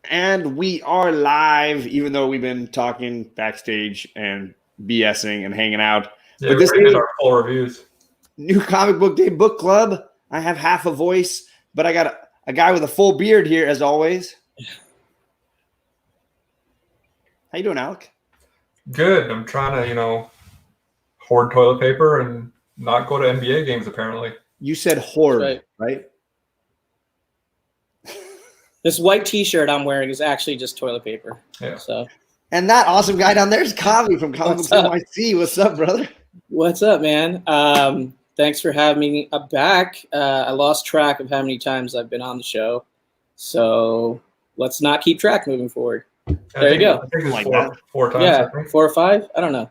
And we are live, even though we've been talking backstage and BSing and hanging out. Yeah, but this is our full reviews. New Comic Book Day Book Club. I have half a voice, but I got a guy with a full beard here, as always. How you doing, Alec? Good. I'm trying to, hoard toilet paper and not go to NBA games, apparently. You said hoard, right? This white T-shirt I'm wearing is actually just toilet paper. Yeah. So. And that awesome guy down there is Kavi from ComicBooksNYC. What's up, brother? What's up, man? Thanks for having me back. I lost track of how many times I've been on the show, so let's not keep track moving forward. There you go. I think it's four times. Yeah, 4 or 5. I don't know.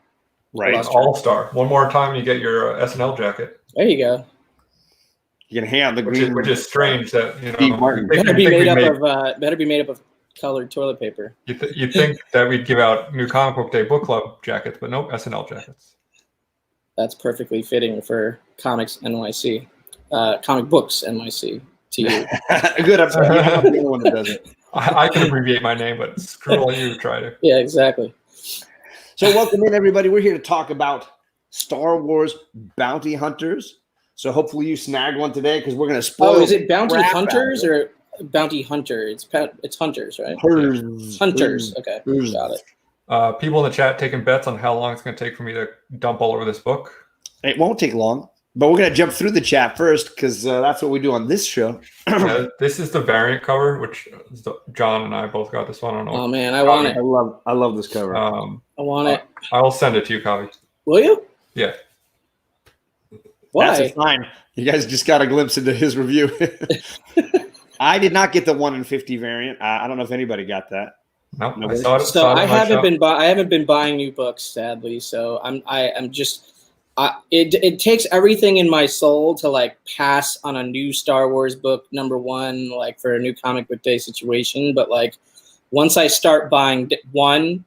Right. All-star. One more time, you get your SNL jacket. There you go. You can hang out the green, which is strange that better be made up of colored toilet paper. You think that we'd give out new Comic Book Day Book Club jackets, but nope, SNL jackets. That's perfectly fitting for ComicBooksNYC. ComicBooksNYC to you. Good. I'm sorry. I'm the only one that does it. I can abbreviate my name, but screw all you try to. Yeah, exactly. So welcome in, everybody. We're here to talk about Star Wars Bounty Hunters. So hopefully you snag one today because we're going to spoil. Oh, is it Bounty Hunters or Bounty Hunter? It's Hunters, right? Hunters. Okay, got it. People in the chat taking bets on how long it's going to take for me to dump all over this book. It won't take long, but we're going to jump through the chat first because that's what we do on this show. This is the variant cover, which John and I both got this one. I don't know. Oh man, I want it. I love this cover. I want it. I'll send it to you, Kavi. Will you? Yeah. Why? That's fine. You guys just got a glimpse into his review. I did not get the 1 in 50 variant. I don't know if anybody got that. No, nope. I saw it. So I haven't been buying new books, sadly. So I'm just. It takes everything in my soul to like pass on a new Star Wars book #1, like for a new comic book day situation. But like once I start buying one,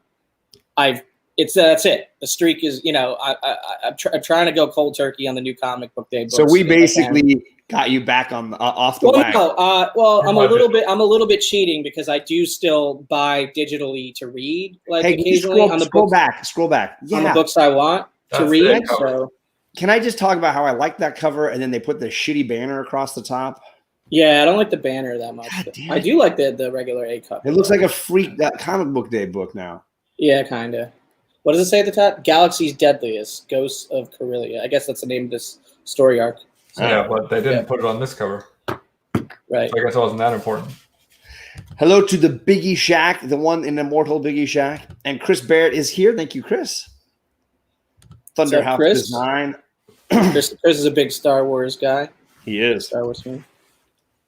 that's it. The streak is, I'm trying to go cold turkey on the new comic book day books. So we basically got you back on off the wagon. No, I'm a little bit cheating because I do still buy digitally to read, like occasionally on the scroll back. Yeah. On the books I want to read. So can I just talk about how I like that cover and then they put the shitty banner across the top? Yeah, I don't like the banner that much. I do like the regular A cover. It looks like a freak that comic book day book now. Yeah, kind of. What does it say at the top? Galaxy's Deadliest, Ghosts of Corellia. I guess that's the name of this story arc. So, yeah, but they didn't put it on this cover. Right. So I guess it wasn't that important. Hello to the Biggie Shack, the one in immortal Biggie Shack. And Chris Barrett is here. Thank you, Chris. Thunderhouse Design. Chris is a big Star Wars guy. He is. Star Wars fan.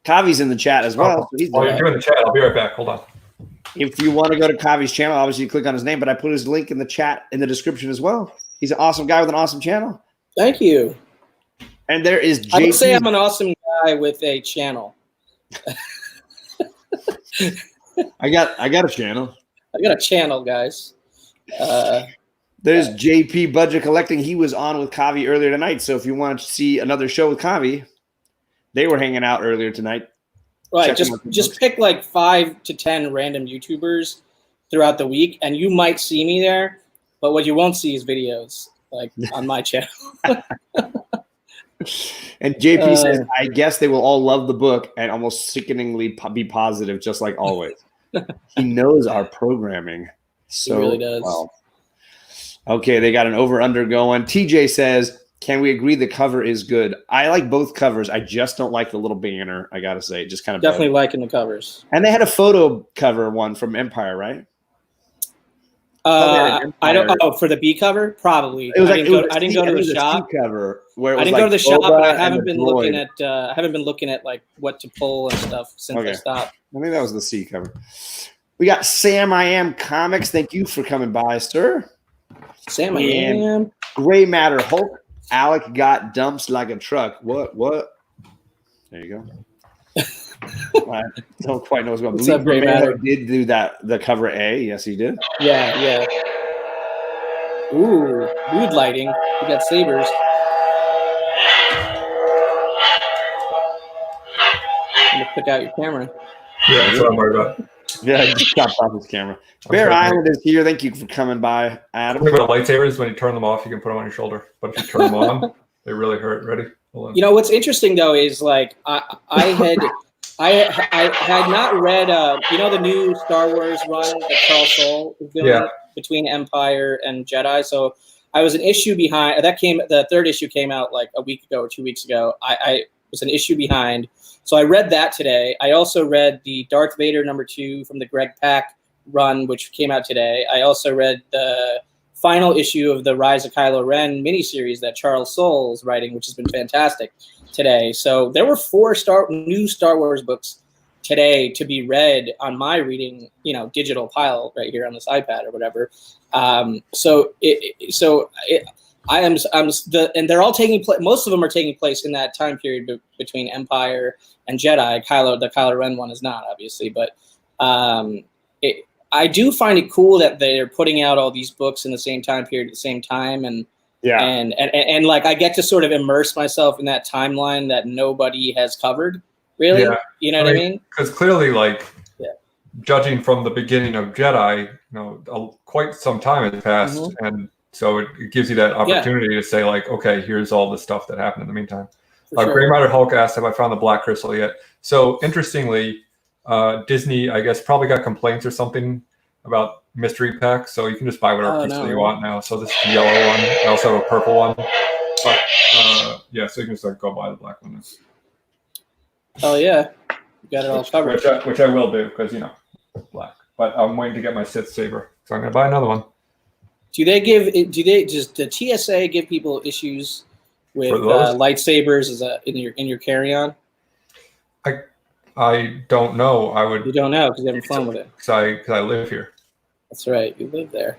Kavi's in the chat as well. While you're doing the chat, I'll be right back. Hold on. If you want to go to Kavi's channel, obviously you click on his name, but I put his link in the chat in the description as well. He's an awesome guy with an awesome channel. Thank you. And there is JP. I would say I'm an awesome guy with a channel. I got a channel. I got a channel, guys. There's JP Budget Collecting. He was on with Kavi earlier tonight. So if you want to see another show with Kavi, they were hanging out earlier tonight. Right, just pick like 5 to 10 random YouTubers throughout the week, and you might see me there. But what you won't see is videos like on my channel. And JP says, I guess they will all love the book and almost sickeningly be positive, just like always. He knows our programming so he really does. well. Okay, they got an over-under going. TJ says, can we agree the cover is good? I like both covers. I just don't like the little banner, I got to say. Just kind of definitely liking the covers. And they had a photo cover one from Empire, right? I don't. Oh, for the B cover, probably. I didn't go to the shop. Cover where I didn't go to the shop, but I haven't been looking at. I haven't been looking at like what to pull and stuff since I stopped. I think that was the C cover. We got Sam I Am Comics. Thank you for coming by, sir. Sam I Am. Gray Matter Hulk. Alec got dumps like a truck. What? There you go. I don't quite know what's going on. What's up, Gray Matter? Did do that, the cover A. Yes, he did. Yeah. Ooh, mood lighting. We got sabers. I'm going to pick out your camera. Yeah, that's what I'm worried about. Yeah, he just chopped off his camera. Bear Island is here. Thank you for coming by, Adam. Think about lightsabers. When you turn them off, you can put them on your shoulder. But if you turn them on, they really hurt. Ready? Hold on. You know what's interesting though is like I had not read the new Star Wars run that Charles Soule is doing between Empire and Jedi. So I was an issue behind. The third issue came out like a week ago or 2 weeks ago. I was an issue behind. So I read that today. I also read the Darth Vader #2 from the Greg Pak run, which came out today. I also read the final issue of the Rise of Kylo Ren miniseries that Charles Soule is writing, which has been fantastic today. So there were 4 new Star Wars books today to be read on my reading, digital pile right here on this iPad or whatever. And they're all taking place. Most of them are taking place in that time period between Empire and Jedi. The Kylo Ren one is not, obviously, but I do find it cool that they're putting out all these books in the same time period at the same time, and like I get to sort of immerse myself in that timeline that nobody has covered. Really, you know what I mean? Because clearly, judging from the beginning of Jedi, quite some time has passed, and so it gives you that opportunity to say, like, okay, here's all the stuff that happened in the meantime. Gray Matter Hulk asked, have I found the Black Crystal yet? So interestingly, Disney, I guess, probably got complaints or something about mystery packs, so you can just buy whatever crystal you want now. So this is the yellow one. I also have a purple one. But so you can just go buy the black one now. Oh yeah, you got it all covered. Which I will do because black. But I'm waiting to get my Sith saber, so I'm gonna buy another one. Does the TSA give people issues with lightsabers in your carry-on? I don't know. You don't know because you haven't flown with it. Because I live here. That's right. You live there.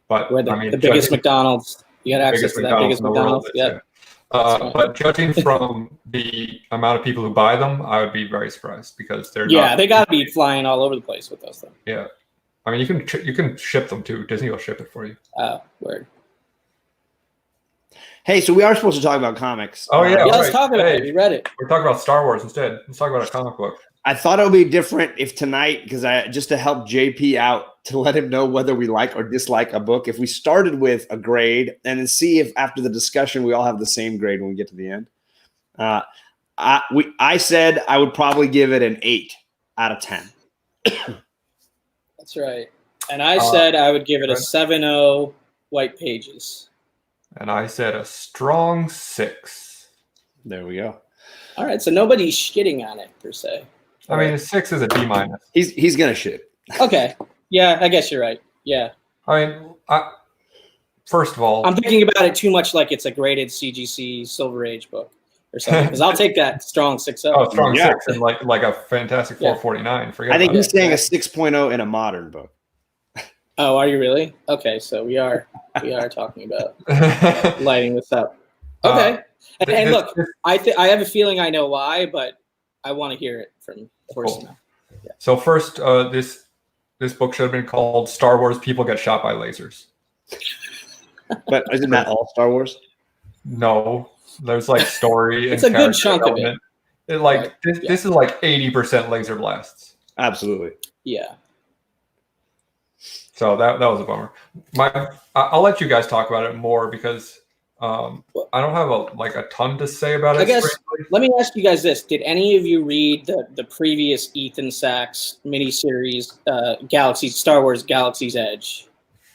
But the biggest McDonald's. You got access to that biggest McDonald's. Yeah. But judging from the amount of people who buy them, I would be very surprised because they're they got to be flying all over the place with those things. Yeah. You can ship them too. Disney will ship it for you. Oh, word. Hey, so we are supposed to talk about comics. Oh yeah, let's talk about it. We read it. We're talking about Star Wars instead. Let's talk about a comic book. I thought it would be different if tonight, because just to help JP out, to let him know whether we like or dislike a book, if we started with a grade and then see if after the discussion we all have the same grade when we get to the end. I said I would probably give it an 8 out of 10. That's right. And I said I would give it a 7.0 white pages. And I said a strong 6. There we go. All right, so nobody's shitting on it per se. A 6 is a D-. He's gonna shit. Okay. Yeah, I guess you're right. Yeah. First of all, I'm thinking about it too much like it's a graded CGC Silver Age book or something. Because I'll take that strong 6.0. Oh, strong 6 and like a fantastic 449. I think he's saying a 6.0 in a modern book. Oh, are you really? Okay, so we are talking about lighting this up. Okay, and look, I have a feeling I know why, but I want to hear it from the horse's mouth. Yeah. So first, this book should have been called Star Wars: People Get Shot by Lasers. But isn't that all Star Wars? No, there's story. It's a good chunk of it. This is 80% laser blasts. Absolutely. Yeah. So that was a bummer. I'll let you guys talk about it more because I don't have a ton to say about it. I guess let me ask you guys this: did any of you read the previous Ethan Sachs miniseries, Star Wars Galaxy's Edge?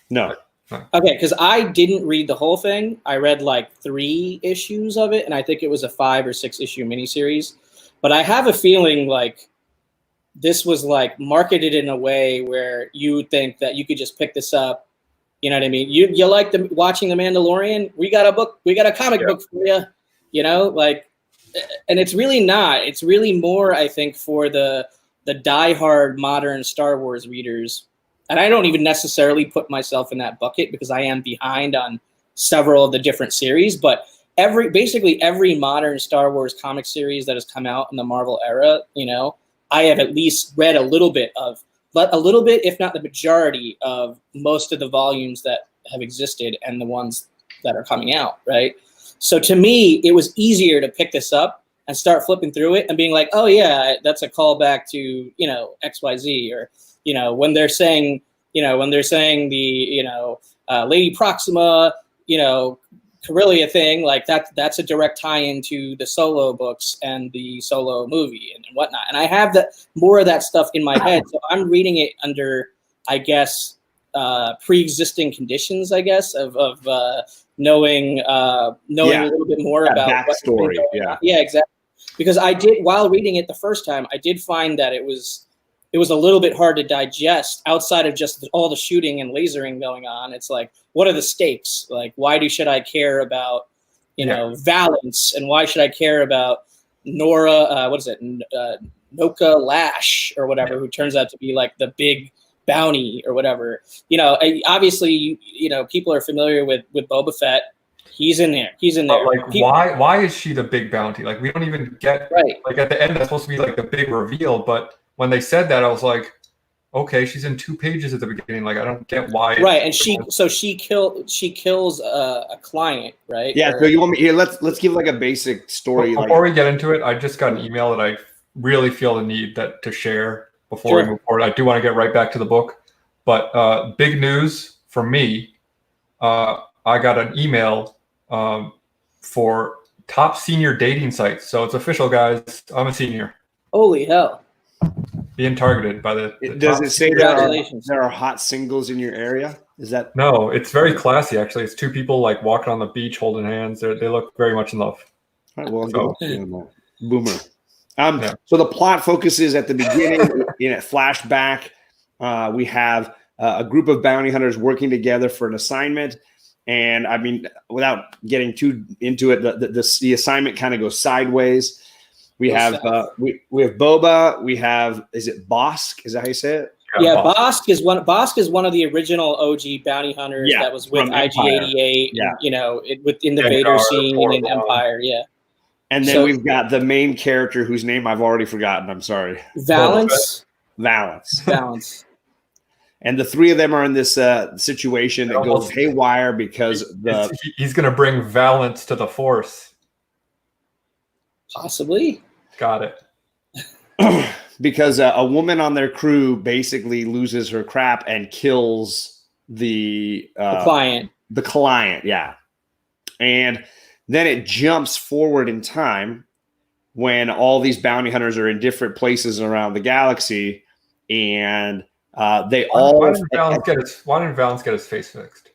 No. Okay, because I didn't read the whole thing. I read 3 issues of it, and I think it was a 5 or 6 issue miniseries. But I have a feeling this was marketed in a way where you would think that you could just pick this up. You know what I mean? You like watching The Mandalorian? We got a comic book for you. And it's really not. It's really more, I think, for the diehard modern Star Wars readers. And I don't even necessarily put myself in that bucket because I am behind on several of the different series. But basically every modern Star Wars comic series that has come out in the Marvel era, I have at least read a little bit, if not the majority of most of the volumes that have existed and the ones that are coming out, right? So to me, it was easier to pick this up and start flipping through it and being like, oh yeah, that's a callback to, you know, XYZ, or, you know, when they're saying the, Lady Proxima, you know, Corellia thing, like that's a direct tie into the Solo books and the Solo movie and whatnot. And I have more of that stuff in my head. So I'm reading it under, I guess, pre-existing conditions, I guess, of knowing a little bit more about backstory. Yeah, exactly. Because while reading it the first time, I did find that it was a little bit hard to digest outside of just all the shooting and lasering going on. It's like, what are the stakes? Like, why should I care about, Valance, and why should I care about Nora? Noka Lash or whatever, who turns out to be like the big bounty or whatever. Obviously, people are familiar with Boba Fett. He's in there. Like, why is she the big bounty? Like, we don't even get like at the end that's supposed to be like the big reveal, but when they said that, I was like, okay, she's in 2 pages at the beginning. Like, I don't get why. Right, and she kills a client, right? Yeah. So you want me here? Let's give like a basic story. Before we get into it, I just got an email that I really feel the need to share before we move forward. I do want to get right back to the book, but big news for me. I got an email for top senior dating sites. So it's official, guys. I'm a senior. Holy hell. Being targeted by the does it say there are hot singles in your area? Is that? No, it's very classy, actually. It's 2 people like walking on the beach holding hands. They look very much in love. All right, well, boomer. So the plot focuses at the beginning in a flashback. We have a group of bounty hunters working together for an assignment. And I mean, without getting too into it, the assignment kind of goes sideways. We have Boba. We have, is it Bosk? Is that how you say it? Yeah, Bosk is one of the original OG bounty hunters that was with IG-88. Yeah. Within the Vader scene in Empire. Yeah. And then we've got the main character whose name I've already forgotten. I'm sorry. Valance. And the 3 of them are in this situation that goes haywire because he's going to bring Valance to the Force. Possibly. Got it. Because a woman on their crew basically loses her crap and kills the client. The client, yeah. And then it jumps forward in time when all these bounty hunters are in different places around the galaxy, and why didn't Valance get his face fixed?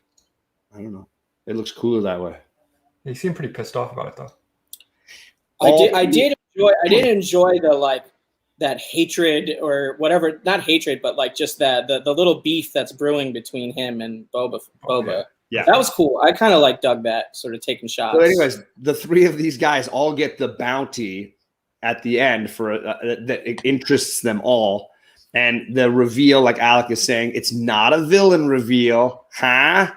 I don't know. It looks cooler that way. He seemed pretty pissed off about it, though. I did enjoy the that hatred or whatever, not hatred, but like just the little beef that's brewing between him and Boba. Yeah, that was cool. I kind of dug that, sort of taking shots. So anyways, the 3 of these guys all get the bounty at the end for that interests them all. And the reveal, like Alec is saying, it's not a villain reveal, huh?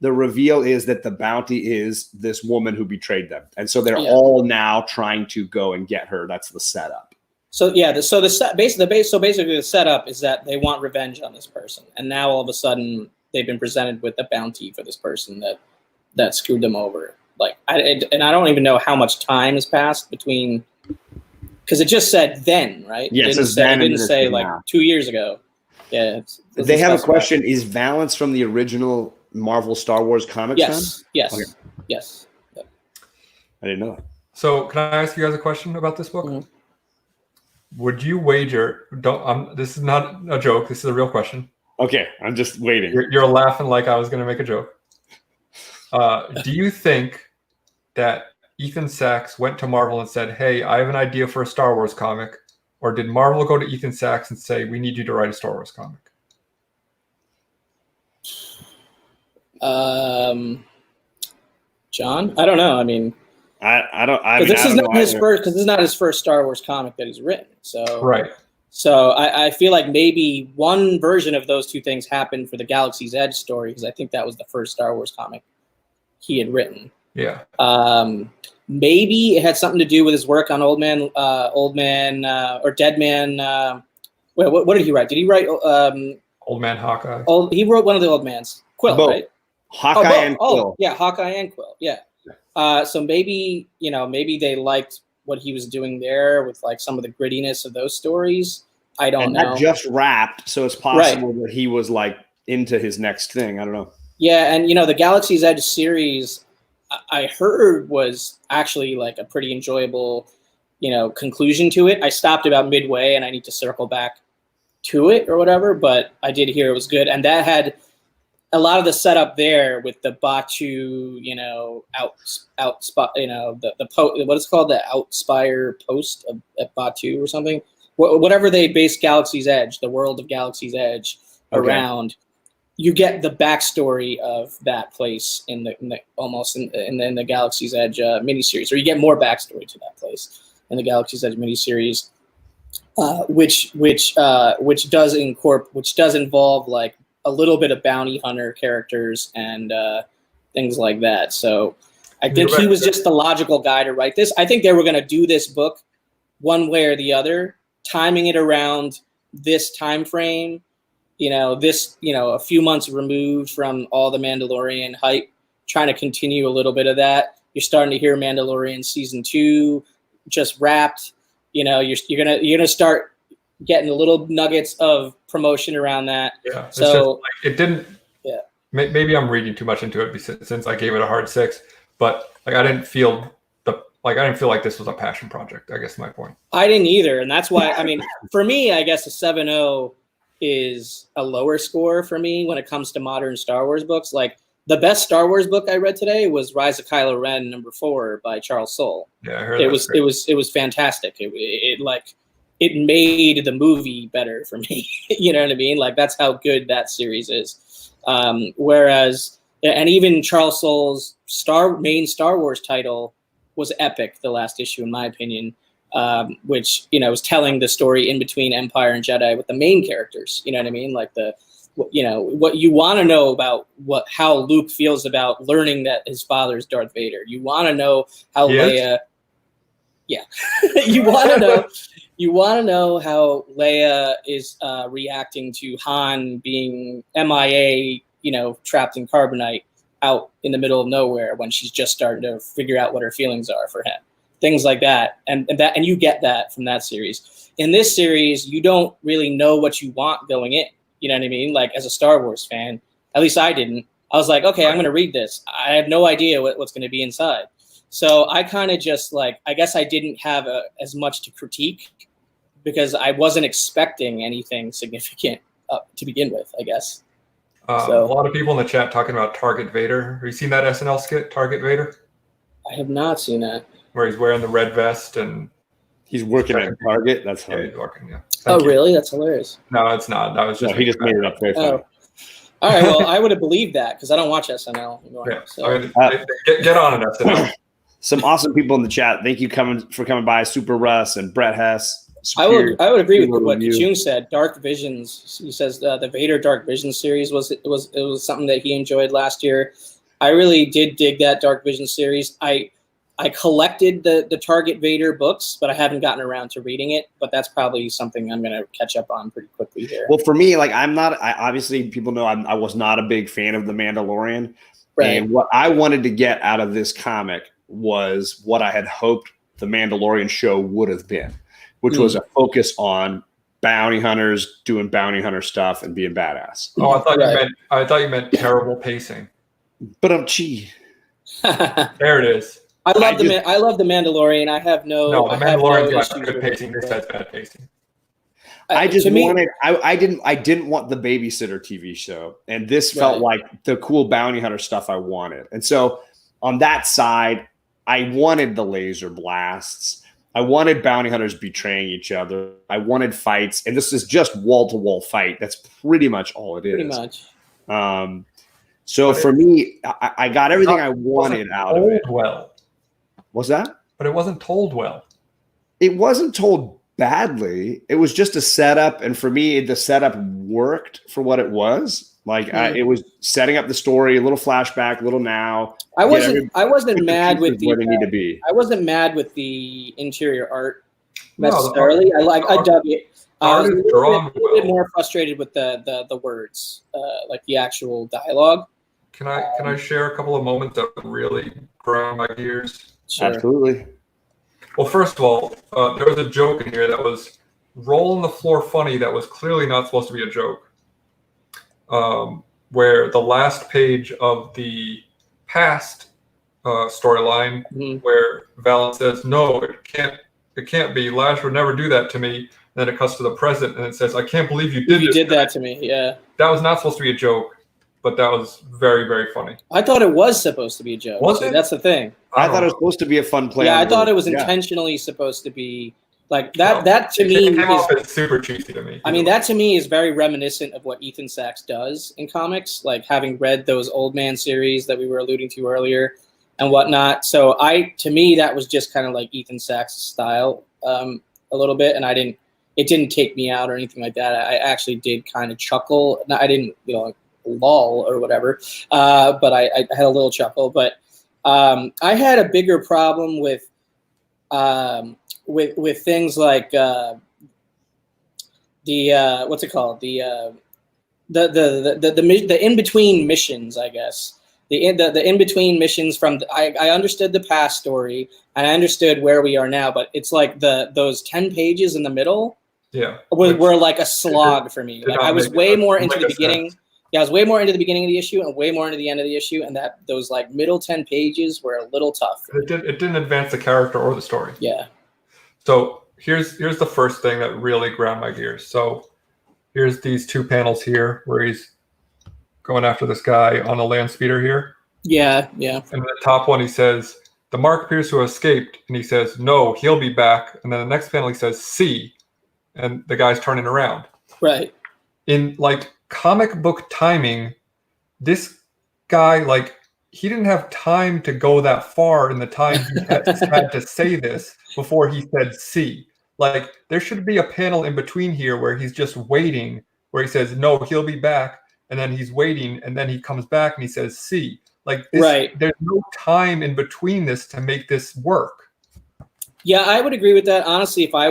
The reveal is that the bounty is this woman who betrayed them, and so they're all now trying to go and get her. That's the setup. So basically the setup is that they want revenge on this person, and now all of a sudden they've been presented with a bounty for this person that screwed them over. I don't even know how much time has passed between, because it just said then, right? Yes, it didn't say 2 years ago. Yeah, they have a question: is Valance from the original Marvel Star Wars comics? Yes. Okay. Yes. Yep. I didn't know that. So can I ask you guys a question about this book? Mm-hmm. Would you wager? This is not a joke. This is a real question. Okay, I'm just waiting. You're laughing like I was going to make a joke. Do you think that Ethan Sachs went to Marvel and said, "Hey, I have an idea for a Star Wars comic," or did Marvel go to Ethan Sachs and say, "We need you to write a Star Wars comic"? John, I don't know. I mean, this is not his first Star Wars comic that he's written. So right. So I feel like maybe one version of those 2 things happened for the Galaxy's Edge story, because I think that was the first Star Wars comic he had written. Yeah. Maybe it had something to do with his work on Old Man or Dead Man. What did he write? Did he write Old Man Hawkeye? He wrote one of the Old Mans. Quill, right? Hawkeye and Quill. Yeah, Hawkeye and Quill. Yeah. So maybe they liked what he was doing there with like some of the grittiness of those stories. I don't know. That just wrapped, so it's possible that he was like into his next thing. I don't know. Yeah, and the Galaxy's Edge series, I heard was actually like a pretty enjoyable, conclusion to it. I stopped about midway, and I need to circle back to it or whatever. But I did hear it was good, and that had a lot of the setup there with the Batu, out spot, what is called, the Outspire post at Batu or something. Whatever they base Galaxy's Edge, the world of Galaxy's Edge around, you get the backstory of that place in the Galaxy's Edge miniseries, or you get more backstory to that place in the Galaxy's Edge miniseries, which does involve like a little bit of bounty hunter characters and things like that. So I think he was just the logical guy to write this. I think they were going to do this book one way or the other, timing it around this time frame, a few months removed from all the Mandalorian hype, trying to continue a little bit of that. You're starting to hear Mandalorian season 2 just wrapped. You're gonna start getting little nuggets of promotion around that. Yeah. So it didn't. Yeah. Maybe I'm reading too much into it since I gave it a hard 6, but like I didn't feel like this was a passion project. I guess my point. I didn't either, and that's why. I mean, for me, I guess a 7.0 is a lower score for me when it comes to modern Star Wars books. Like the best Star Wars book I read today was Rise of Kylo Ren #4 by Charles Soule. Yeah, I heard it was fantastic. It made the movie better for me. You know what I mean? Like that's how good that series is. Whereas, and even Charles Soule's main Star Wars title was epic, the last issue, in my opinion, which, was telling the story in between Empire and Jedi with the main characters. You know what I mean? Like what you want to know about how Luke feels about learning that his father's Darth Vader. You want to know how Leia. Yeah, you want to know how Leia is reacting to Han being MIA, trapped in carbonite out in the middle of nowhere when she's just starting to figure out what her feelings are for him. Things like that. And you get that from that series. In this series, you don't really know what you want going in. You know what I mean? Like as a Star Wars fan, at least I didn't. I was like, okay, I'm going to read this. I have no idea what's going to be inside. So I kind of just I guess I didn't have as much to critique because I wasn't expecting anything significant to begin with, I guess. A lot of people in the chat talking about Target Vader. Have you seen that SNL skit, Target Vader? I have not seen that. Where he's wearing the red vest and he's working at Target. That's funny. Yeah, he's working. Yeah. Thank you. Really? That's hilarious. No, it's not. That was just he just made it up. Very funny. All right. Well, I would have believed that because I don't watch SNL anymore. Yeah. So. I mean, get on it, SNL. Some awesome people in the chat. Thank you for coming by, Super Russ and Brett Hess. I would agree with what Jung said. Dark Visions. He says the Vader Dark Visions series was something that he enjoyed last year. I really did dig that Dark Visions series. I collected the Target Vader books, but I haven't gotten around to reading it. But that's probably something I'm going to catch up on pretty quickly here. Well, for me, obviously people know I was not a big fan of The Mandalorian. Right. And what I wanted to get out of this comic was what I had hoped The Mandalorian show would have been, which was a focus on bounty hunters doing bounty hunter stuff and being badass. Oh, I thought you meant terrible pacing. But gee. There it is. I love the Mandalorian. I have no. No, the Mandalorian's got good pacing. This has bad pacing. I didn't want the babysitter TV show, and this felt like the cool bounty hunter stuff I wanted. And so on that side, I wanted the laser blasts. I wanted bounty hunters betraying each other. I wanted fights, and this is just wall-to-wall fight. That's pretty much all it is. Pretty much. So for me, I got everything I wanted out of it. Well, what's that? But it wasn't told well. It wasn't told badly. It was just a setup, and for me, the setup worked for what it was. Like it was setting up the story, a little flashback, a little now. I wasn't mad with where they need to be. I wasn't mad with the interior art necessarily. I dug it. I was a little bit more frustrated with the words, like the actual dialogue. Can I share a couple of moments that really grind my gears? Sure. Absolutely. Well, first of all, there was a joke in here that was roll on the floor funny that was clearly not supposed to be a joke. Where the last page of the past storyline, where Valen says, "No, it can't be. Lash would never do that to me." And then it cuts to the present, and it says, "I can't believe you did this. You did that to me." Yeah. That was not supposed to be a joke, but that was very, very funny. I thought it was supposed to be a joke. Was it? That's the thing. I thought it was supposed to be a fun play. Yeah, I thought it was intentionally supposed to be like that. That to me came off as super cheesy to me. I mean, that to me is very reminiscent of what Ethan Sachs does in comics, like having read those Old Man series that we were alluding to earlier and whatnot. So to me, that was just kind of like Ethan Sachs' style a little bit, and it didn't take me out or anything like that. I actually did kind of chuckle. I didn't, lull or whatever, but I had a little chuckle. But I had a bigger problem with things like the what's it called, the in between missions, I guess. The in between missions from I understood the past story and I understood where we are now, but it's like those 10 pages in the middle were like a slog for me. Like I was way more into the beginning. Yeah, I was way more into the beginning of the issue and way more into the end of the issue, and those like middle 10 pages were a little tough. It didn't advance the character or the story. Yeah. So here's the first thing that really ground my gears. So here's these two panels here where he's going after this guy on a land speeder here. Yeah, yeah. And the top one, he says, "The mark appears to have escaped," and he says, "No, he'll be back." And then the next panel, he says, "See," and the guy's turning around. Right. In like comic book timing, this guy, like, he didn't have time to go that far in the time he had to say this before he said "see." Like, there should be a panel in between here where he's just waiting, where he says, "No, he'll be back," and then he's waiting, and then he comes back and he says "see." Like, there's no time in between this to make this work. Yeah, I would agree with that. Honestly, I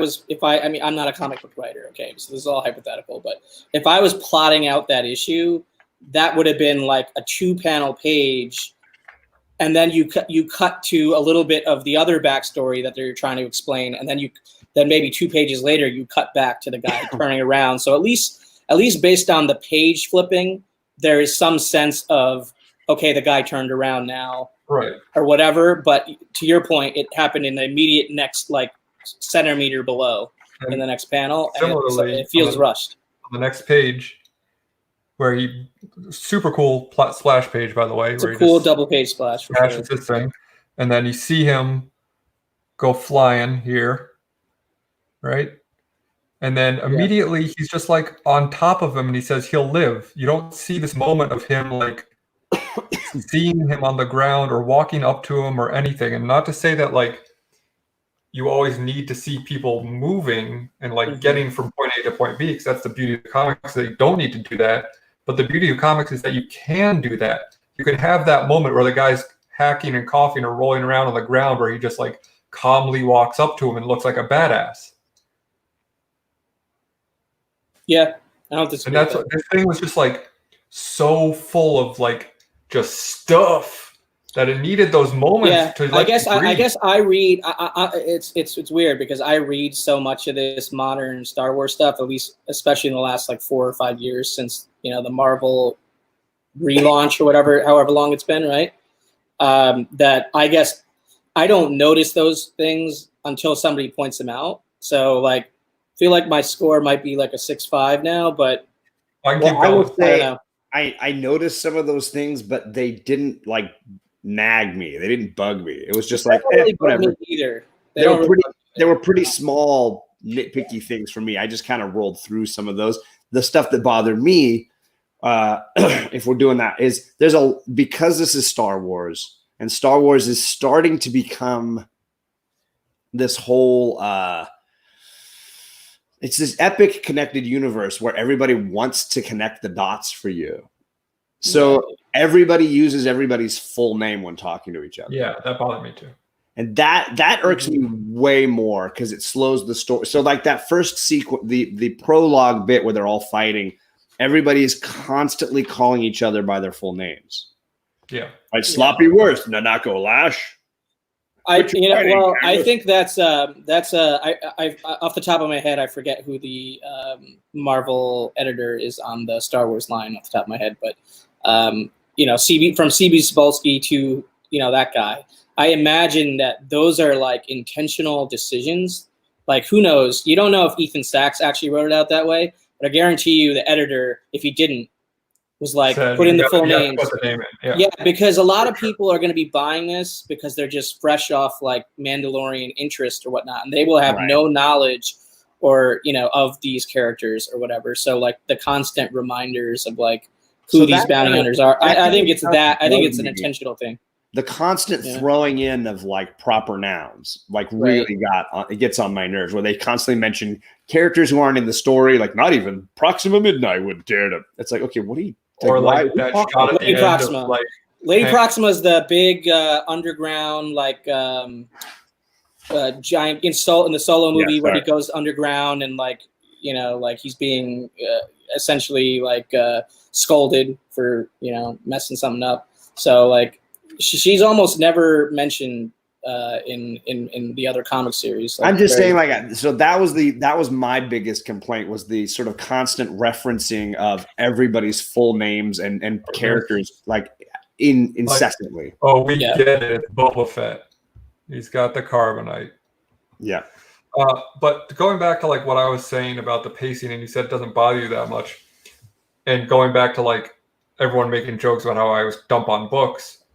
mean, I'm not a comic book writer, okay, so this is all hypothetical, but if I was plotting out that issue, that would have been like a 2-panel page, and then you cut to a little bit of the other backstory that they're trying to explain, and then maybe 2 pages later you cut back to the guy turning around. So at least based on the page flipping, there is some sense of, okay, the guy turned around now. Right. Or whatever, but to your point, it happened in the immediate next like centimeter below in the next panel. Similarly, and it feels rushed. On the next page, where super cool splash page, by the way. It's a cool double page splash. This thing, and then you see him go flying here, right? And then immediately he's just like on top of him, and he says he'll live. You don't see this moment of him like seeing him on the ground or walking up to him or anything. And not to say that like you always need to see people moving and like getting from point A to point B, because that's the beauty of the comics, that you don't need to do that. But the beauty of comics is that you can do that. You can have that moment where the guy's hacking and coughing or rolling around on the ground, where he just like calmly walks up to him and looks like a badass. Yeah, I don't disagree. And this thing was just like so full of like just stuff that it needed those moments to like I guess I read it's weird because I read so much of this modern Star Wars stuff, at least especially in the last like 4 or 5 years since the Marvel relaunch or whatever, however long it's been, right? That I guess I don't notice those things until somebody points them out. So like I feel like my score might be like a 6.5 now, but I would say I noticed some of those things, but they didn't like nag me. They didn't bug me. It was just like whatever. Either they were pretty small, nitpicky things for me. I just kind of rolled through some of those. The stuff that bothered me, if we're doing that, is because this is Star Wars, and Star Wars is starting to become this whole it's this epic connected universe where everybody wants to connect the dots for you. So everybody uses everybody's full name when talking to each other. Yeah, that bothered me too. And that irks me way more because it slows the story. So like that first sequence, the prologue bit where they're all fighting, everybody is constantly calling each other by their full names. Yeah. Like Sloppy Worth, Nanako Lash. I think that's I off the top of my head, I forget who the Marvel editor is on the Star Wars line off the top of my head, but you know, from CB Cebulski to, you know, that guy. I imagine that those are like intentional decisions. Like, who knows? You don't know if Ethan Sachs actually wrote it out that way, but I guarantee you the editor, if he didn't, was like, put in the full names. Put the name in. Yeah, because a lot of people are going to be buying this because they're just fresh off like Mandalorian interest or whatnot, and they will have no knowledge or, you know, of these characters or whatever. So like the constant reminders of like who these bounty hunters are. I think it's that. I think it's an intentional thing. The constant throwing in of like proper nouns, like really it gets on my nerves, where they constantly mention characters who aren't in the story, like not even Proxima Midnight would dare to. It's like, okay, what are you? Or like that shot at the end Proxima. of, like, Lady Proxima is the big underground, like giant in the Solo movie where he goes underground and like, you know, like he's being essentially like scolded for, you know, messing something up. So like she's almost never mentioned in the other comic series. Like, I'm just saying, like, so that was my biggest complaint, was the sort of constant referencing of everybody's full names and characters, like incessantly. Like, oh, we get it. It's Boba Fett. He's got the carbonite. Yeah. But going back to like what I was saying about the pacing, and you said it doesn't bother you that much, and going back to like everyone making jokes about how I was dump on books.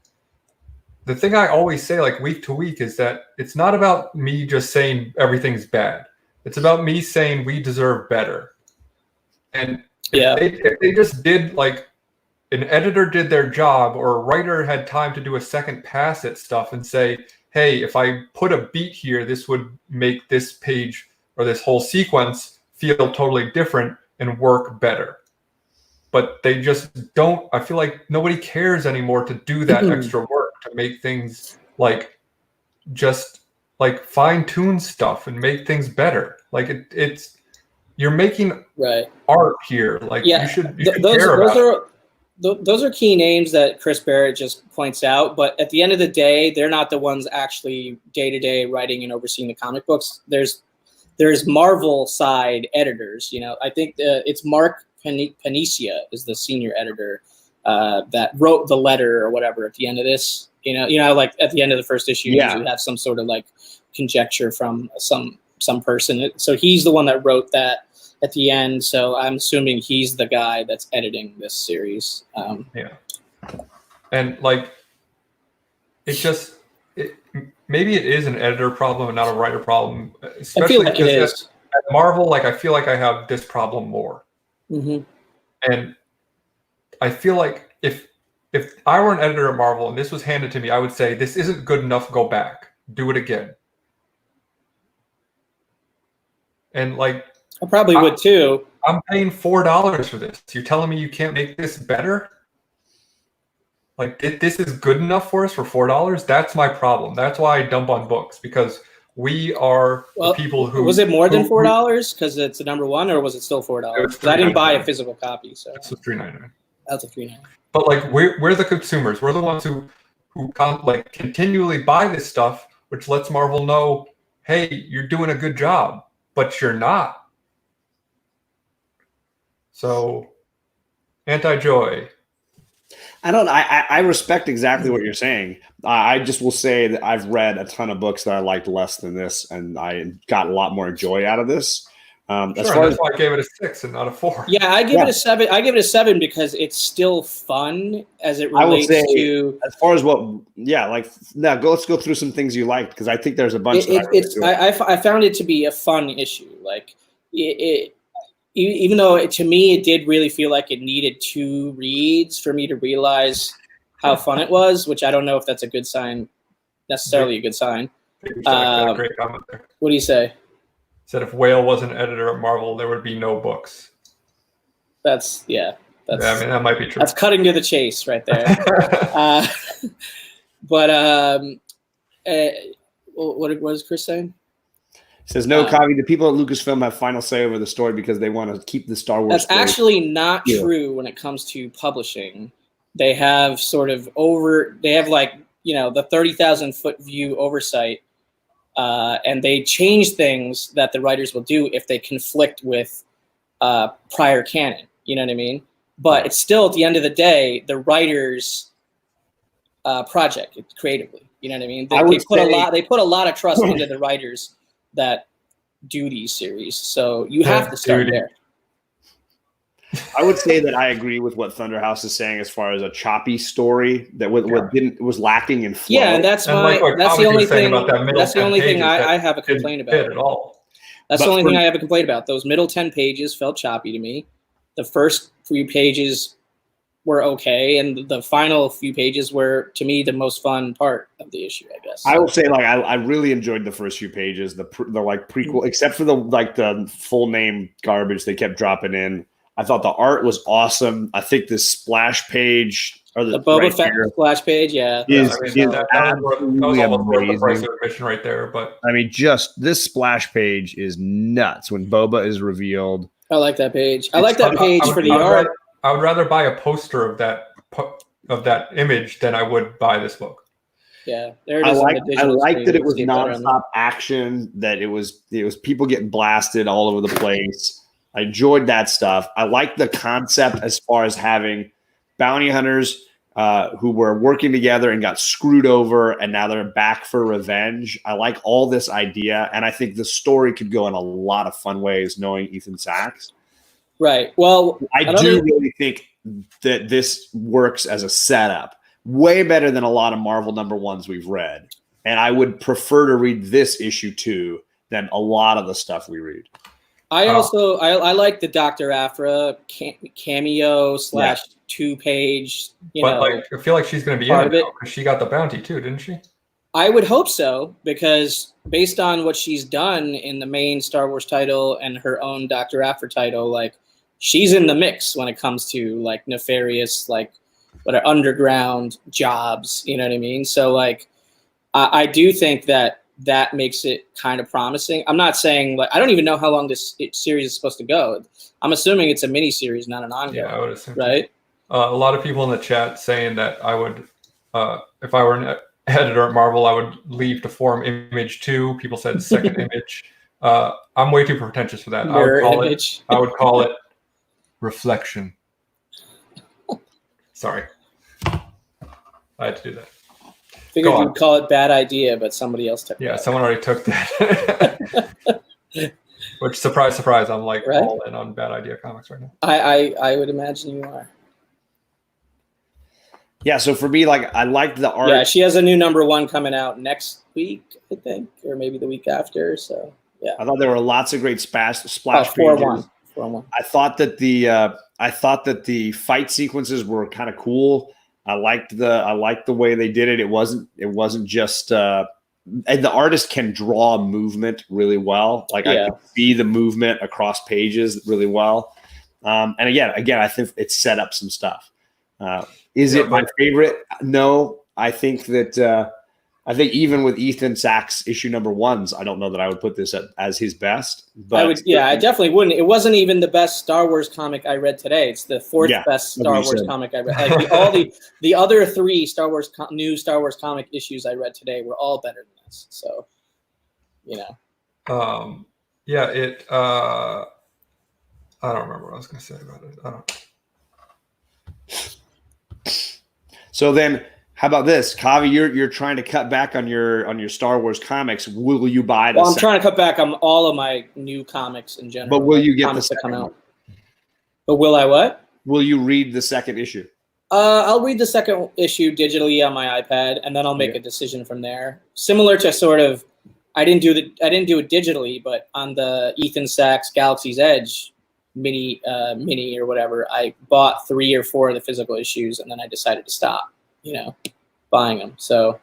The thing I always say, like week to week, is that it's not about me just saying everything's bad. It's about me saying we deserve better. And if they just did, like, an editor did their job, or a writer had time to do a second pass at stuff and say, hey, if I put a beat here, this would make this page or this whole sequence feel totally different and work better. But they just don't. I feel like nobody cares anymore to do that extra work to make things like just like fine tune stuff and make things better. Like it's you're making art here. Like you should care about it. Those are key names that Chris Barrett just points out. But at the end of the day, they're not the ones actually day to day writing and overseeing the comic books. There's Marvel side editors. You know, I think it's Mark Paniccia is the senior editor that wrote the letter or whatever at the end of this. You know, like at the end of the first issue, you have some sort of like conjecture from some person. So he's the one that wrote that at the end. So I'm assuming he's the guy that's editing this series. And like, maybe it is an editor problem and not a writer problem. Especially I feel like it is. At Marvel, like I feel like I have this problem more. Mm-hmm. And I feel like if I were an editor at Marvel and this was handed to me, I would say, this isn't good enough, go back, do it again. And like, I probably would too. I'm paying $4 for this. You're telling me you can't make this better? Like, this is good enough for us for $4? That's my problem. That's why I dump on books, because we are the people who... Was it more than $4 because it's a number one, or was it still $4? Because I didn't buy a physical copy. So it's $3.99. That's a $3.99. But like, we're the consumers. We're the ones who like continually buy this stuff, which lets Marvel know, hey, you're doing a good job, but you're not. So, anti-joy. I respect exactly what you're saying. I just will say that I've read a ton of books that I liked less than this, and I got a lot more joy out of this. That's why I gave it a 6 and not a 4. Yeah, I give it a 7. I give it a 7 because it's still fun as it relates to. As far as let's go through some things you liked, because I think there's a bunch. I found it to be a fun issue. Like even though to me it did really feel like it needed 2 reads for me to realize how fun it was, which I don't know if that's a good sign, necessarily a good sign. Great comment there. What do you say? Said if Whale was an editor at Marvel, there would be no books. I mean, that might be true. That's cutting to the chase right there. What was Chris saying? He says, no, Kavi, the people at Lucasfilm have final say over the story because they want to keep the Star Wars That's story. Actually not true when it comes to publishing. They have like the 30,000 foot view oversight, and they change things that the writers will do if they conflict with prior canon. You know what I mean? But it's still, at the end of the day, the writer's project creatively. You know what I mean? They put a lot of trust into the writers that do these series. So you have to start there. I would say that I agree with what Thunderhouse is saying as far as a choppy story that was lacking in flow. Yeah, and that's the only thing. That's the only thing I have a complaint about. At all. That's the only thing I have a complaint about. Those middle 10 pages felt choppy to me. The first few pages were okay, and the final few pages were, to me, the most fun part of the issue, I guess. I will say, I really enjoyed the first few pages, the prequel, except for the full name garbage they kept dropping in. I thought the art was awesome. I think this splash page, or the Boba Fett splash page, that was almost worth the price of admission right there. But I mean, just this splash page is nuts when Boba is revealed. I like that page. I like that page for the art. I would rather buy a poster of that image than I would buy this book. Yeah, there it is. I like that it was nonstop action. That it was people getting blasted all over the place. I enjoyed that stuff. I like the concept as far as having bounty hunters who were working together and got screwed over, and now they're back for revenge. I like all this idea, and I think the story could go in a lot of fun ways knowing Ethan Sacks. Right. Well, I do really think that this works as a setup way better than a lot of Marvel #1s we've read. And I would prefer to read this issue 2 than a lot of the stuff we read. I also I like the Dr. Aphra cameo / 2-page. I feel like she's going to be in it because she got the bounty too, didn't she? I would hope so, because based on what she's done in the main Star Wars title and her own Dr. Aphra title, she's in the mix when it comes to nefarious, underground jobs. You know what I mean? So I do think that makes it kind of promising. I'm not saying I don't even know how long this series is supposed to go. I'm assuming it's a mini series, not an ongoing. Yeah, I would assume. Right. A lot of people in the chat saying that I would, if I were an editor at Marvel, I would leave to form image 2. People said second image. I'm way too pretentious for that. I would call it reflection. Sorry, I had to do that. Figured you'd call it bad idea, but somebody else took it. Yeah, someone already took that. Which, surprise, surprise, I'm all in on bad idea comics right now. I would imagine you are. Yeah, so for me, I liked the art. Yeah, she has a new #1 coming out next week, I think, or maybe the week after. So yeah, I thought there were lots of great splash pages. 4-1. I thought that the fight sequences were kind of cool. I liked the way they did it. It wasn't just and the artist can draw movement really well. I could see the movement across pages really well. And again, I think it set up some stuff. Is it my favorite? No, I think that I think even with Ethan Sacks issue #1s, I don't know that I would put this as his best. But I definitely wouldn't. It wasn't even the best Star Wars comic I read today. It's the 4th best Star Wars comic I read. All the other 3 new Star Wars comic issues I read today were all better than this. So, I don't remember what I was going to say about it. I don't. So then, how about this, Kavi? You're trying to cut back on your Star Wars comics. Will you buy? I'm trying to cut back on all of my new comics in general. But will you get the second that come out? But will I what? Will you read the second issue? I'll read the second issue digitally on my iPad, and then I'll make a decision from there. Similar to sort of, I didn't do it digitally, but on the Ethan Sacks Galaxy's Edge mini or whatever, I bought 3 or 4 of the physical issues, and then I decided to stop, buying them. So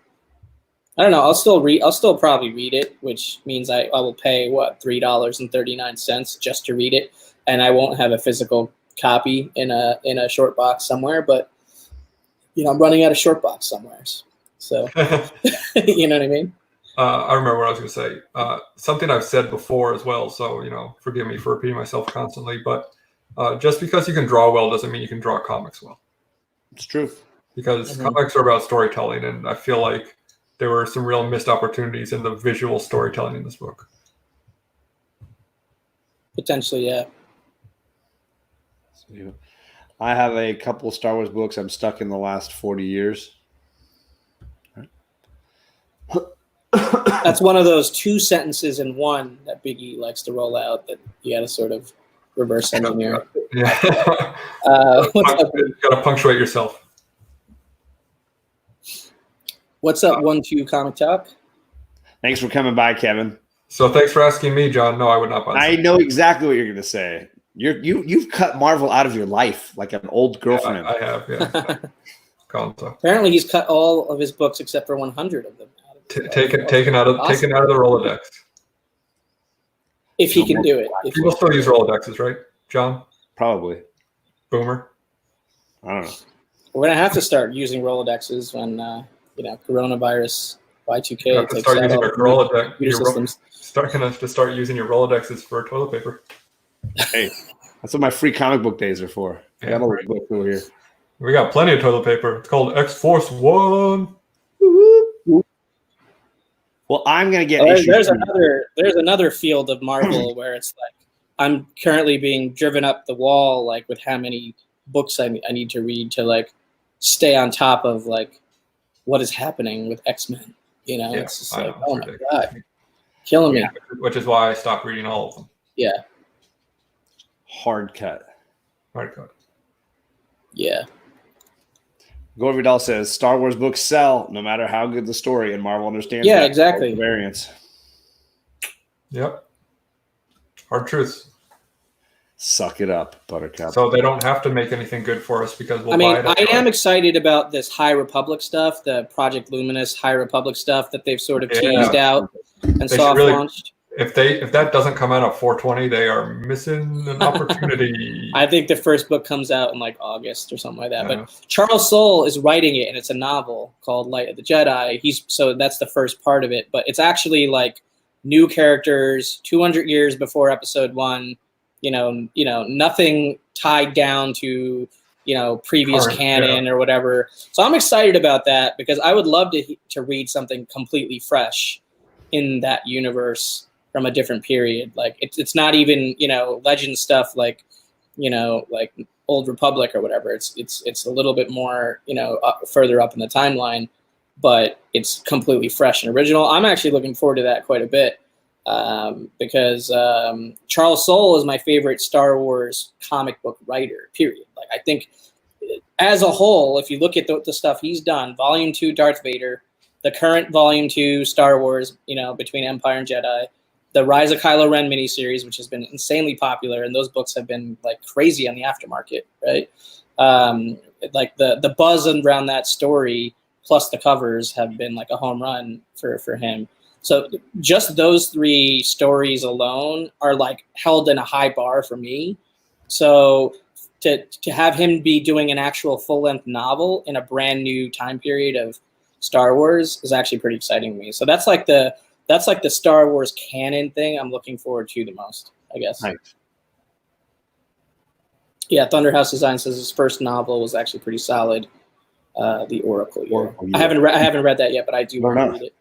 I don't know. I'll still probably read it, which means I will pay $3.39 just to read it, and I won't have a physical copy in a short box somewhere. But I'm running out of short box somewhere, so you know what I mean. I remember what I was going to say. Something I've said before as well, so forgive me for repeating myself constantly. But just because you can draw well doesn't mean you can draw comics well. It's true. because comics are about storytelling, and I feel like there were some real missed opportunities in the visual storytelling in this book. Potentially, yeah. I have a couple of Star Wars books I'm stuck in the last 40 years. That's one of those 2 sentences in one that Biggie likes to roll out that you got to sort of reverse engineer. Yeah. What's up? You got to punctuate yourself. What's up, 1-2 Comic Talk? Thanks for coming by, Kevin. So thanks for asking me, John. No, I would not buy this. I know exactly what you're going to say. You've cut Marvel out of your life like an old girlfriend. Yeah, I have, yeah. Apparently, he's cut all of his books except for 100 of them. Taken out of the Rolodex. If he can do it. People still use Rolodexes, right, John? Probably. Boomer. I don't know. We're gonna have to start using Rolodexes when coronavirus Y2K You have to takes start out using all your Rolodex. computer systems. Gonna have to start using your Rolodexes for toilet paper. Hey, that's what my free comic book days are for. I got all the books over here. We got plenty of toilet paper. It's called X-Force 1. Well, I'm gonna get. There's another field of Marvel where it's like I'm currently being driven up the wall, like with how many books I need to read to like stay on top of like what is happening with X-Men. It's just like, oh my god, killing me. Which is why I stopped reading all of them. Yeah. Hard cut. Yeah. Gore Vidal says Star Wars books sell no matter how good the story, and Marvel understands. Yeah, exactly. Variants. Yep. Hard truths. Suck it up, Buttercup. So they don't have to make anything good for us because we'll buy it. I am excited about this High Republic stuff, the Project Luminous High Republic stuff that they've sort of teased out and soft launched. If that doesn't come out at 420, they are missing an opportunity. I think the first book comes out in like August or something like that. Yeah. But Charles Soule is writing it, and it's a novel called Light of the Jedi. So that's the first part of it. But it's actually like new characters, 200 years before Episode 1. Nothing tied down to previous canon or whatever. So I'm excited about that because I would love to read something completely fresh in that universe from a different period. Like it's not even, legend stuff like Old Republic or whatever. It's a little bit more, further up in the timeline, but it's completely fresh and original. I'm actually looking forward to that quite a bit because Charles Soule is my favorite Star Wars comic book writer, period. Like I think as a whole, if you look at the stuff he's done, Volume 2 Darth Vader, the current Volume 2 Star Wars, between Empire and Jedi, the Rise of Kylo Ren miniseries, which has been insanely popular, and those books have been like crazy on the aftermarket, right? Like the buzz around that story, plus the covers, have been like a home run for him. So just those 3 stories alone are like held in a high bar for me. So to have him be doing an actual full-length novel in a brand new time period of Star Wars is actually pretty exciting to me. So that's like the Star Wars canon thing I'm looking forward to the most, I guess. Right. Yeah, Thunderhouse Design says his first novel was actually pretty solid. The Oracle Year. I haven't read that yet, but I do want to read it.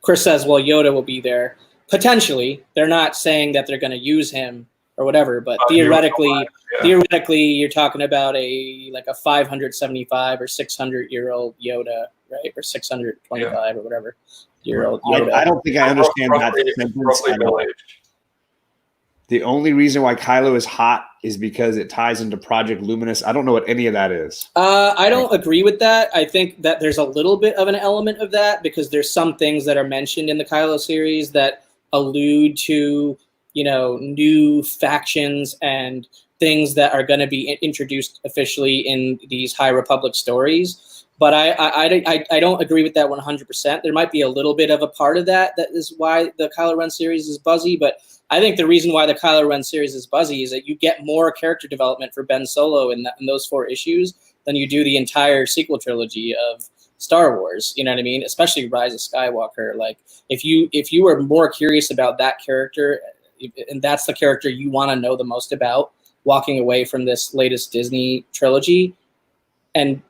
Chris says, well, Yoda will be there. Potentially. They're not saying that they're going to use him or whatever, but theoretically, you're talking about a 575 or 600-year-old Yoda, right? Or 625 or whatever year old Yoda. I don't think I understand that sentence at all. The only reason why Kylo is hot is because it ties into Project Luminous. I don't know what any of that is. I don't agree with that. I think that there's a little bit of an element of that because there's some things that are mentioned in the Kylo series that allude to, new factions and things that are going to be introduced officially in these High Republic stories. But I don't agree with that 100%. There might be a little bit of a part of that is why the Kylo Ren series is buzzy. But I think the reason why the Kylo Ren series is buzzy is that you get more character development for Ben Solo in those 4 issues than you do the entire sequel trilogy of Star Wars. You know what I mean? Especially Rise of Skywalker. Like if you were more curious about that character, and that's the character you want to know the most about, walking away from this latest Disney trilogy. And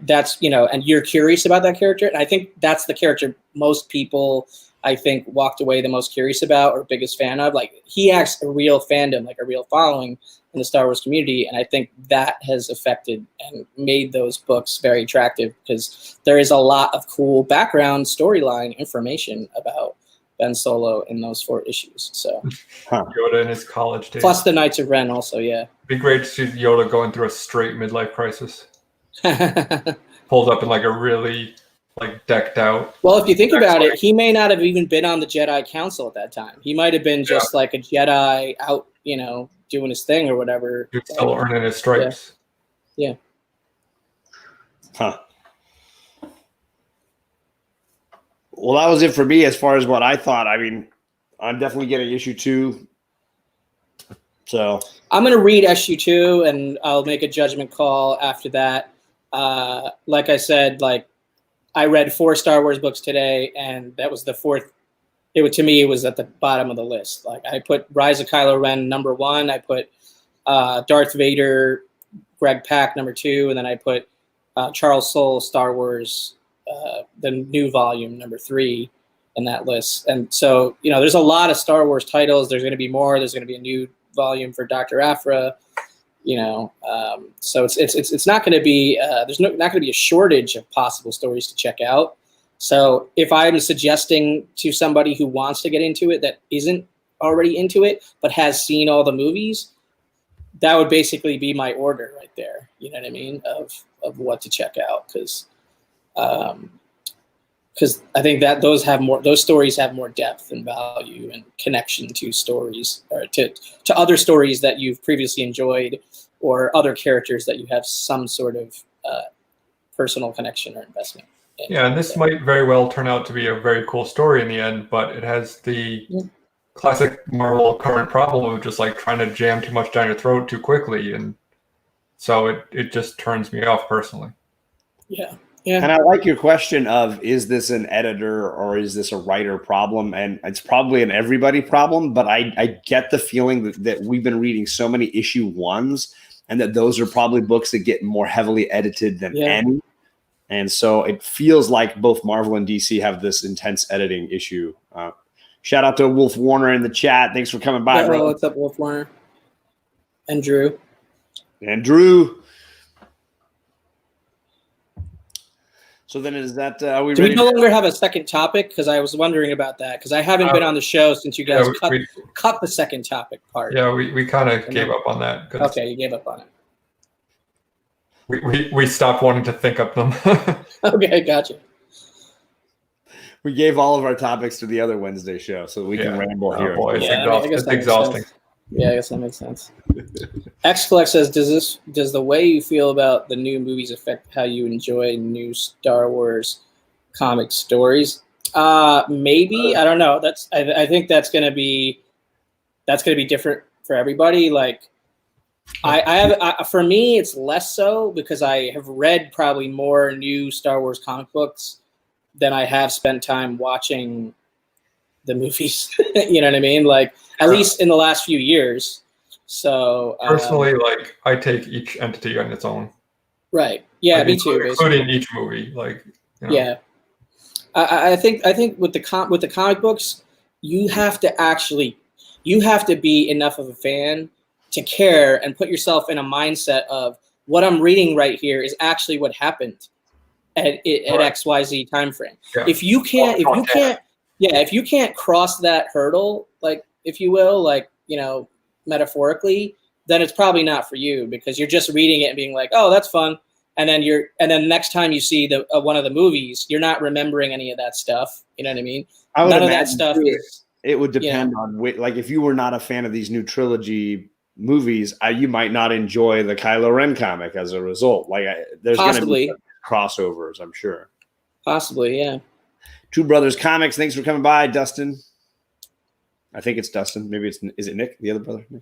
that's, you know, and you're curious about that character. And I think that's the character most people, I think, walked away the most curious about or biggest fan of. Like, he has a real fandom, like a real following in the Star Wars community. And I think that has affected and made those books very attractive, because there is a lot of cool background storyline information about Ben Solo in those 4 issues. So Yoda in his college days. Plus the Knights of Ren also, yeah. Be great to see Yoda going through a straight midlife crisis. Pulls up in like a really like decked out. Well, if you think about it, he may not have even been on the Jedi Council at that time. He might have been just like a Jedi out, you know, doing his thing or whatever. He's still earning his stripes. Yeah. Huh. Well, that was it for me as far as what I thought. I mean, I'm definitely getting issue 2. So I'm going to read issue 2 and I'll make a judgment call after that. Like I said, like, I read 4 Star Wars books today, and that was the 4th. To me, it was at the bottom of the list. Like, I put Rise of Kylo Ren number 1. I put Darth Vader, Greg Pak number 2, and then I put Charles Soule, Star Wars, the new volume number 3 in that list. And so, you know, there's a lot of Star Wars titles. There's going to be more. There's going to be a new volume for Dr. Aphra. You know, so it's not going to be there's not going to be a shortage of possible stories to check out. So if I'm suggesting to somebody who wants to get into it that isn't already into it but has seen all the movies, that would basically be my order right there. You know what I mean, of what to check out, because I think that those stories have more depth and value and connection to stories, or to other stories that you've previously enjoyed, or other characters that you have some sort of personal connection or investment in. Yeah, and this might very well turn out to be a very cool story in the end, but it has the classic Marvel current problem of just like trying to jam too much down your throat too quickly, and so it just turns me off personally. Yeah. Yeah. And I like your question of, is this an editor or is this a writer problem? And it's probably an everybody problem, but I get the feeling that we've been reading so many issue 1s, and that those are probably books that get more heavily edited than any. And so it feels like both Marvel and DC have this intense editing issue. Shout out to Wolf Warner in the chat. Thanks for coming by, bro. What's up, Wolf Warner? And Drew. So then is that, are we Do ready? we no longer have a second topic? Because I was wondering about that, because I haven't been on the show since you guys cut the second topic part. Yeah, we kind of gave up on that. Okay, you gave up on it. We stopped wanting to think up them. Okay, gotcha. We gave all of our topics to the other Wednesday show, so we can ramble here. Boy, it's exhausting. Yeah, I guess that makes sense. XFlex says, does the way you feel about the new movies affect how you enjoy new Star Wars comic stories? Maybe. I don't know. I think that's gonna be different for everybody. Like, for me, it's less so, because I have read probably more new Star Wars comic books than I have spent time watching the movies. You know what I mean? Like, at least in the last few years. So personally, like, I take each entity on its own. Right. Yeah, like, me too. Including each movie. Like, you know. Yeah. I think with the comic books, you have to be enough of a fan to care and put yourself in a mindset of, what I'm reading right here is actually what happened at XYZ time frame. Yeah. If you can't cross that hurdle, like, if you will, like, you know, metaphorically, then it's probably not for you, because you're just reading it and being like, oh, that's fun. And then next time you see one of the movies, you're not remembering any of that stuff. You know what I mean? None of that stuff is. It would depend on like, if you were not a fan of these new trilogy movies, you might not enjoy the Kylo Ren comic as a result. Like, there's going to be crossovers, I'm sure. Possibly, yeah. Two Brothers Comics, thanks for coming by, Dustin. I think it's Dustin. Maybe is it Nick, the other brother? Nick?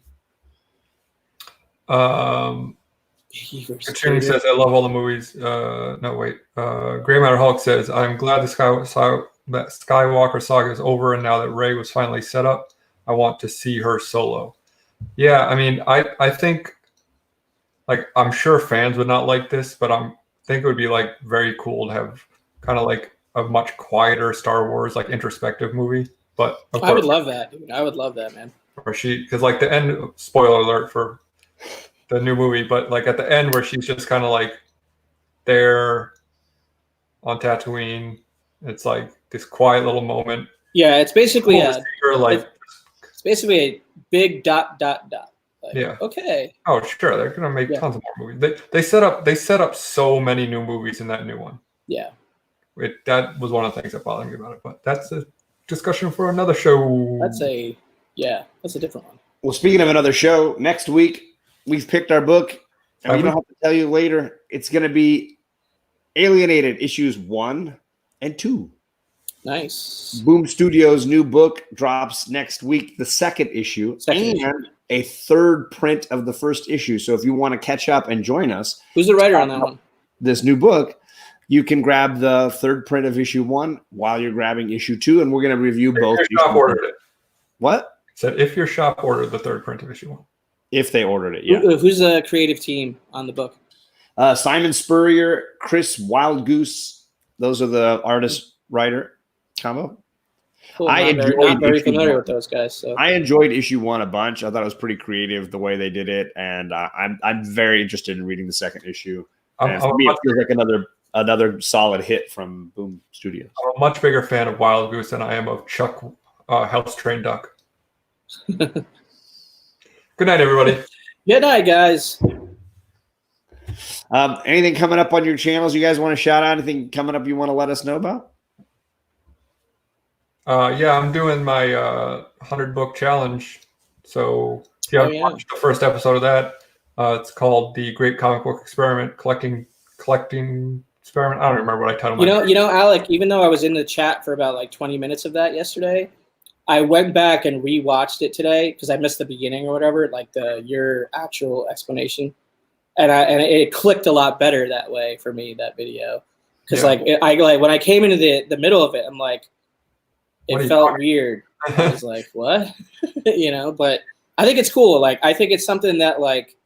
Katrina says, I love all the movies. Gray Matter Hulk says, I'm glad the Skywalker saga is over, and now that Rey was finally set up, I want to see her solo. Yeah, I mean, I think like I'm sure fans would not like this, but I think it would be like very cool to have kind of like a much quieter Star Wars like introspective movie. But of course, I would love that, dude. I would love that, man. Or because like the end, spoiler alert for the new movie, but like at the end where she's just kind of like there on Tatooine, it's like this quiet little moment. Yeah, it's basically it's basically a big ... Like, yeah. Okay. Oh, sure. They're gonna make tons of more movies. They set up so many new movies in that new one. Yeah. That was one of the things that bothered me about it. But that's a discussion for another show. That's a different one. Well, speaking of another show, next week we've picked our book, and we don't have to tell you later. It's going to be Alienated issues 1 and 2. Nice. Boom Studios' new book drops next week, the second issue, and a third print of the first issue. So if you want to catch up and join us, who's the writer on that one? This new book, you can grab the third print of issue 1 while you're grabbing issue 2, and we're going to review both. Your shop ordered it. What? Said if your shop ordered the third print of issue 1. If they ordered it, yeah. Who's the creative team on the book? Simon Spurrier, Chris Wildgoose. Those are the artist-writer combo. Cool. Not very familiar with those guys. So I enjoyed issue 1 a bunch. I thought it was pretty creative the way they did it, and I'm very interested in reading the second issue. And for me, it feels like another solid hit from Boom Studios. I'm a much bigger fan of Wild Goose than I am of Chuck House Train Duck. Good night, everybody. Good night, guys. Anything coming up on your channels you guys want to shout out? Anything coming up you want to let us know about? Yeah, I'm doing my 100 book challenge. So if you haven't watched the first episode of that, it's called The Great Comic Book Experiment, collecting experiment. I don't remember what I titled it. You know, Alec, even though I was in the chat for about like 20 minutes of that yesterday, I went back and rewatched it today because I missed the beginning or whatever, like your actual explanation, and it clicked a lot better that way for me, that video, because like when I came into the middle of it, I'm like, it felt weird. I was like, what? But I think it's cool. Like, I think it's something that like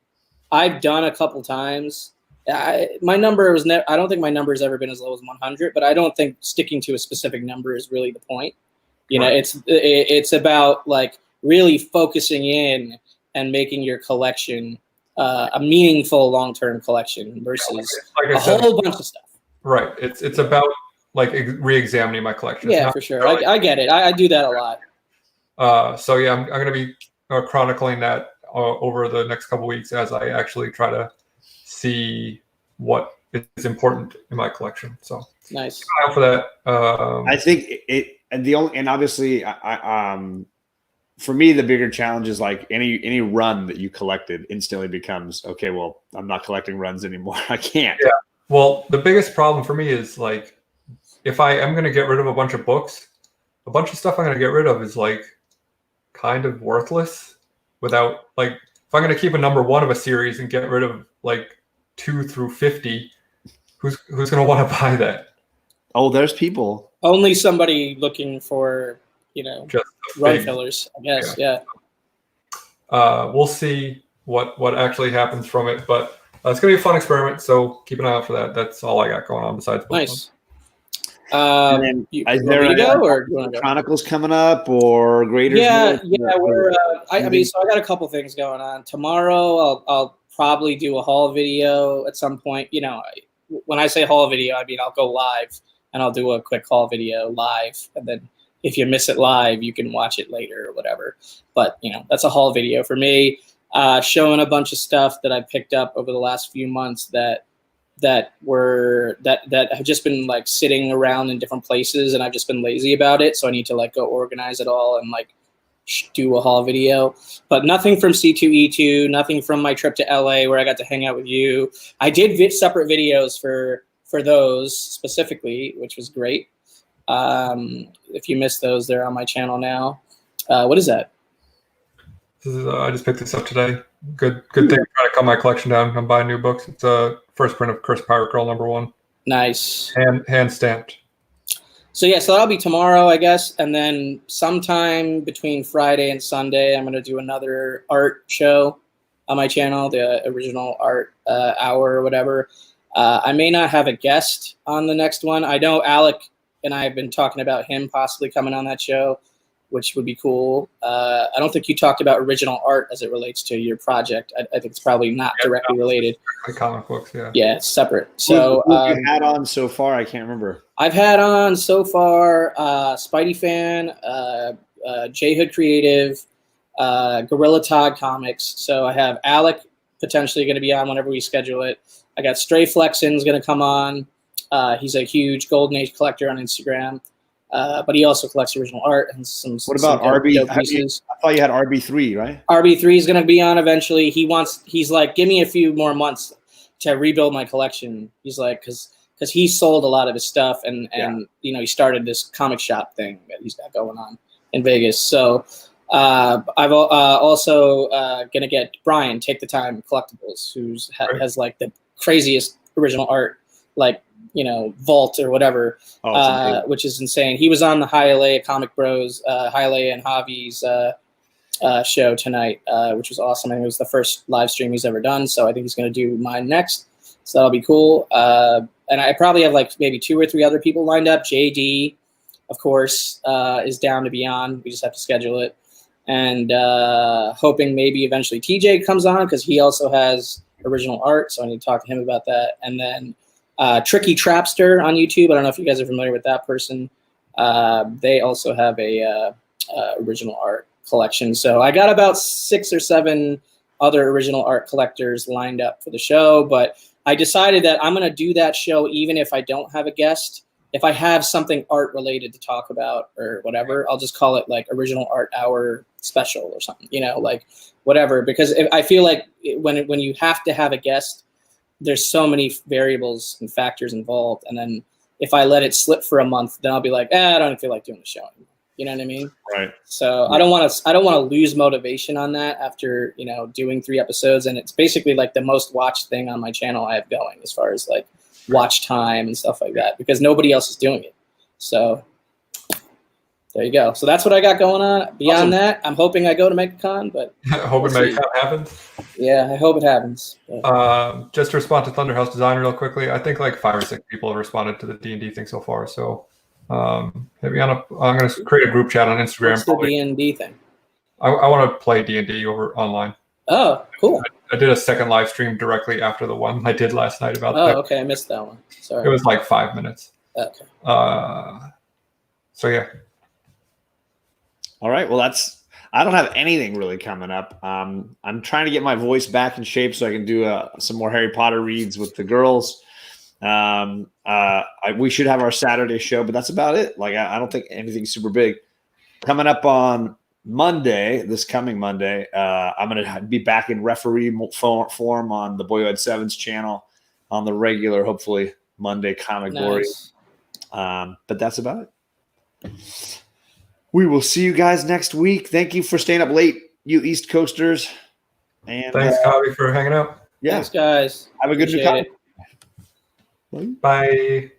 I've done a couple times. My number was I don't think my number has ever been as low as 100, but I don't think sticking to a specific number is really the point. It's about like really focusing in and making your collection a meaningful long-term collection versus a whole bunch of stuff. Right. It's about like re-examining my collection. Yeah, for sure. I get it. I do that a lot. So yeah, I'm going to be chronicling that over the next couple weeks as I actually try to see what is important in my collection. So nice. For that, I think obviously for me the bigger challenge is like any run that you collected instantly becomes okay. Well, I'm not collecting runs anymore. I can't. Yeah. Well, the biggest problem for me is like if I am going to get rid of a bunch of books, a bunch of stuff I'm going to get rid of is like kind of worthless. Without like, if I'm going to keep a number 1 of a series and get rid of like 2 through 50, who's going to want to buy that? Oh, there's people. Only somebody looking for, just run fillers, I guess. Yeah. We'll see what actually happens from it, but it's going to be a fun experiment. So keep an eye out for that. That's all I got going on besides book. Nice. Is there Chronicles coming up or Greater? Yeah. We're. I mean, so I got a couple things going on. Tomorrow, I'll probably do a haul video at some point. When I say haul video, I mean I'll go live and I'll do a quick haul video live, and then if you miss it live, you can watch it later or whatever. But that's a haul video for me, showing a bunch of stuff that I picked up over the last few months that have just been like sitting around in different places, and I've just been lazy about it. So I need to like go organize it all and like do a haul video. But nothing from C2E2, nothing from my trip to LA where I got to hang out with you. I did separate videos for those specifically, which was great. If you missed those, they're on my channel now. What is that? This is, I just picked this up today. Good thing to try to cut my collection down. I'm buying new books. It's a first print of Cursed Pirate Girl #1. Nice. Hand stamped. So that'll be tomorrow, I guess. And then sometime between Friday and Sunday, I'm going to do another art show. on my channel, the original art hour or whatever. I may not have a guest on the next one. I know Alec and I have been talking about him possibly coming on that show, which would be cool. I don't think you talked about original art as it relates to your project. I think it's probably not directly related. Like comic books, yeah. Yeah, it's separate. So who have you had on so far? I can't remember. I've had on so far Spidey Fan, J Hood Creative, Gorilla Tog Comics. So I have Alec potentially going to be on whenever we schedule it. I got Stray Flexen's going to come on. He's a huge Golden Age collector on Instagram. But he also collects original art and some. What about RB? I thought you had RB3, right? RB3 is going to be on eventually. He's like, give me a few more months to rebuild my collection. He's like, because he sold a lot of his stuff, and you know, he started this comic shop thing that he's got going on in Vegas. So I've also going to get Brian Take the Time Collectibles, has like the craziest original art, like, you know, vault or whatever, which is insane. He was on the Hialeah Comic Bros, Hialeah and Javi's show tonight, which was awesome. I think it was the first live stream he's ever done, so I think he's going to do mine next. So that'll be cool. And I probably have like maybe 2 or 3 other people lined up. JD, of course, is down to be on. We just have to schedule it. And hoping maybe eventually TJ comes on, because he also has original art, so I need to talk to him about that. And then Tricky Trapster on YouTube. I don't know if you guys are familiar with that person. They also have a original art collection. So I got about 6 or 7 other original art collectors lined up for the show, but I decided that I'm going to do that show even if I don't have a guest. If I have something art related to talk about or whatever, I'll just call it like original art hour special or something, you know, like whatever. Because I feel like when you have to have a guest, there's so many variables and factors involved. And then if I let it slip for a month, then I'll be like, I don't feel like doing the show anymore. You know what I mean? Right. So I don't want to lose motivation on that after, you know, doing 3 episodes. And it's basically like the most watched thing on my channel I have going as far as like watch time and stuff like that, because nobody else is doing it. So there you go. So that's what I got going on. Beyond that, I'm hoping I go to MegaCon, but hoping MegaCon happens. Yeah, I hope it happens. Just to respond to Thunderhouse Design real quickly, I think like 5 or 6 people have responded to the D&D thing so far. So maybe I'm going to create a group chat on Instagram. What's the D&D thing? I want to play D&D over online. Oh, cool. I did a second live stream directly after the one I did last night about that. Oh, okay. I missed that one. Sorry. It was like 5 minutes. Okay. So yeah. All right. Well, I don't have anything really coming up. I'm trying to get my voice back in shape so I can do some more Harry Potter reads with the girls. We should have our Saturday show, but that's about it. Like, I don't think anything's super big. Coming up on Monday, this coming Monday, I'm going to be back in referee form on the Boyhood Sevens channel on the regular, hopefully, Monday Comic Glory. But that's about it. We will see you guys next week. Thank you for staying up late, you East Coasters. And thanks, Kavi, for hanging out. Yeah. Thanks, guys. Have a good Appreciate week. Bye.